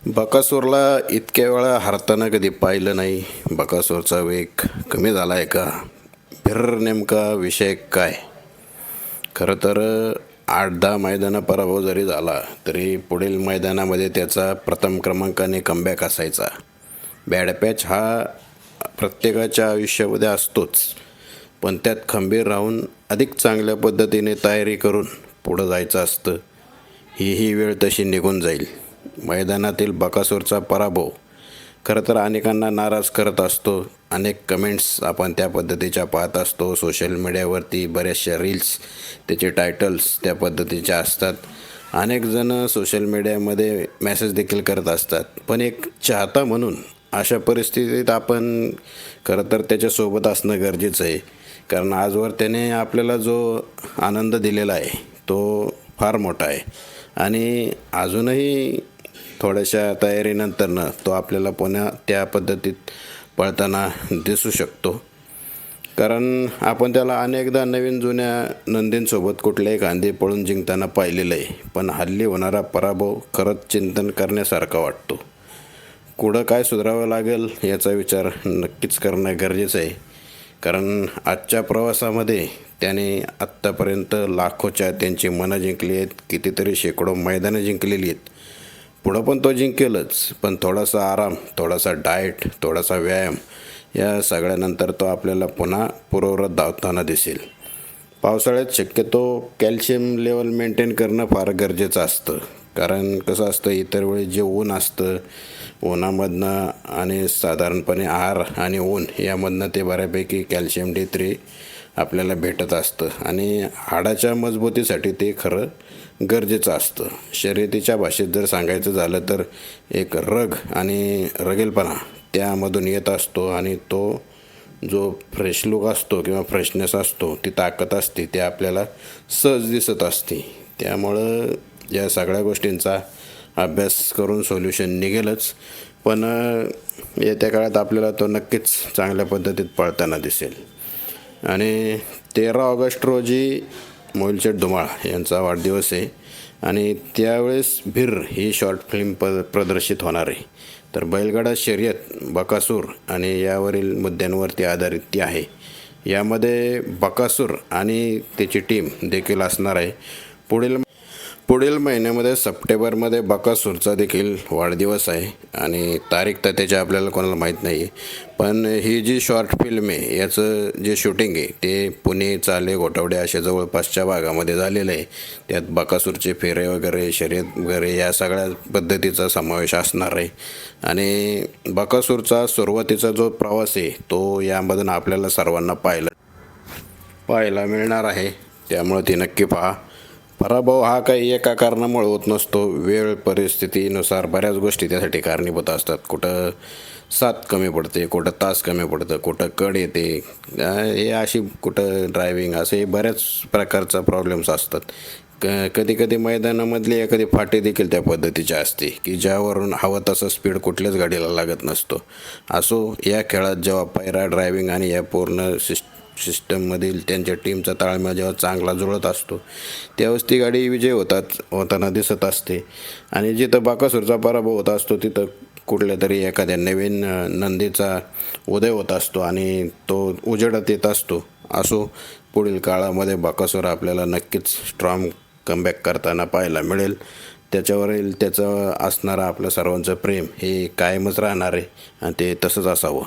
बकासूरला इतक्या वेळा हारताना कधी पाहिलं नाही. बकासूरचा वेग कमी झाला आहे का? नेमका विषय काय? खरं तर 8-10 मैदानं पराभव जरी झाला तरी पुढील मैदानामध्ये त्याचा प्रथम क्रमांकाने कमबॅक असायचा. बॅड पॅच हा प्रत्येकाच्या आयुष्यामध्ये असतोच, पण त्यात खंबीर राहून अधिक चांगल्या पद्धतीने तयारी करून पुढं जायचं असतं. ही वेळ तशी निघून जाईल. मैदानातील बकासूरचा पराभव खरं तर अनेकांना नाराज करत असतो. अनेक कमेंट्स आपण त्या पद्धतीच्या पाहत असतो. सोशल मीडियावरती बऱ्याचशा रील्स त्याचे टायटल्स त्या पद्धतीच्या असतात. अनेक जण सोशल मीडियामध्ये मेसेज देखील करत असतात. पण एक चाहता म्हणून अशा परिस्थितीत आपण खरं तर त्याच्यासोबत असणं गरजेचं आहे. कारण आजवर त्याने आपल्याला जो आनंद दिलेला आहे तो फार मोठा आहे आणि अजूनही थोड्याशा तयारीनंतरनं तो आपल्याला पुन्हा त्या पद्धतीत पळताना दिसू शकतो. कारण आपण त्याला अनेकदा नवीन जुन्या नंदींसोबत कुठल्याही खांदी पळून जिंकताना पाहिलेलं आहे. पण हल्ली होणारा पराभव खरंच चिंतन करण्यासारखा वाटतो. पुढं काय सुधारावं लागेल याचा विचार नक्कीच करणं गरजेचं आहे. कारण आजच्या प्रवासामध्ये त्याने आत्तापर्यंत लाखोच्या त्यांची मनं जिंकली आहेत, कितीतरी शेकडो मैदानं जिंकलेली आहेत. पुढं पण तो जिंकेलच, पण थोडासा आराम, थोडासा डाएट, थोडासा व्यायाम या सगळ्यानंतर तो आपल्याला पुन्हा पूर्ववत धावताना दिसेल. पावसाळ्यात शक्यतो कॅल्शियम लेवल मेंटेन करणं फार गरजेचं असतं. कारण कसं असतं, इतर वेळी जे ऊन असतं, उन्हामधनं आणि साधारणपणे आहार आणि ऊन यामधनं ते बऱ्यापैकी कॅल्शियम D3 आपल्याला भेटत असतं आणि हाडाच्या मजबूतीसाठी ते खरं गरजेचं असतं. शर्यतीच्या भाषेत जर सांगायचं झालं तर एक रग आणि रगेलपणा त्यामधून येत असतो आणि तो जो फ्रेश लुक असतो किंवा फ्रेशनेस असतो, ती ताकद असते, ते आपल्याला सहज दिसत असते. त्यामुळं या सगळ्या गोष्टींचा अभ्यास करून सोल्युशन निघेलच, पण येत्या काळात आपल्याला तो नक्कीच चांगल्या पद्धतीत पळताना दिसेल. आणि 13 ऑगस्ट रोजी मोहिलशेठ धुमाळ यांचा वाढदिवस आहे आणि त्यावेळेस भिर ही शॉर्ट फिल्म प्रदर्शित होणार आहे. तर बैलगाडा शर्यत बकासूर आणि यावरील मुद्द्यांवरती आधारित ती आहे. यामध्ये बकासूर आणि त्याची टीम देखील असणार आहे. पुढील महिन्यामध्ये सप्टेंबरमध्ये बकासूरचा देखील वाढदिवस आहे आणि तारीख तर त्याची आपल्याला कोणाला माहीत नाही आहे. पण ही जी शॉर्ट फिल्म आहे याचं जे शूटिंग आहे ते पुणे, चाले, गोठवडे अशा जवळपासच्या भागामध्ये झालेलं आहे. त्यात बकासूरचे फेरे वगैरे, शर्यत वगैरे या सगळ्या पद्धतीचा समावेश असणार आहे. आणि बकासूरचा सुरुवातीचा जो प्रवास आहे तो यामधून आपल्याला सर्वांना पाहायला मिळणार आहे. त्यामुळे ती नक्की पहा. पराभव हा काही एका कारणामुळे होत नसतो. वेळ परिस्थितीनुसार बऱ्याच गोष्टी त्यासाठी कारणीभूत असतात. कुठं साथ कमी पडते, कुठं तास कमी पडतं, कुठं कड येते, हे अशी कुठं ड्रायव्हिंग, असे बऱ्याच प्रकारचा प्रॉब्लेम्स असतात. कधी मैदानामधली एखादी फाटी देखील त्या पद्धतीची असते की ज्यावरून हवं तसं स्पीड कुठल्याच गाडीला लागत नसतो. असो, या खेळात जेव्हा पायरा, ड्रायव्हिंग आणि या पूर्ण सिस्टममधील त्यांच्या टीमचा ताळमेळ जेव्हा चांगला जुळत असतो त्यावेळेस ती गाडी विजय होताना दिसत असते. आणि जिथं बकासूरचा पराभव होत असतो तिथं कुठल्या तरी एखाद्या नवीन नंदीचा उदय होत असतो आणि तो उजेडात येत असतो. असो, पुढील काळामध्ये बकासूर आपल्याला नक्कीच स्ट्रॉंग कमबॅक करताना पाहायला मिळेल. त्याच्यावरील त्याचं असणारं आपलं सर्वांचं प्रेम हे कायमच राहणार आहे आणि ते तसंच असावं.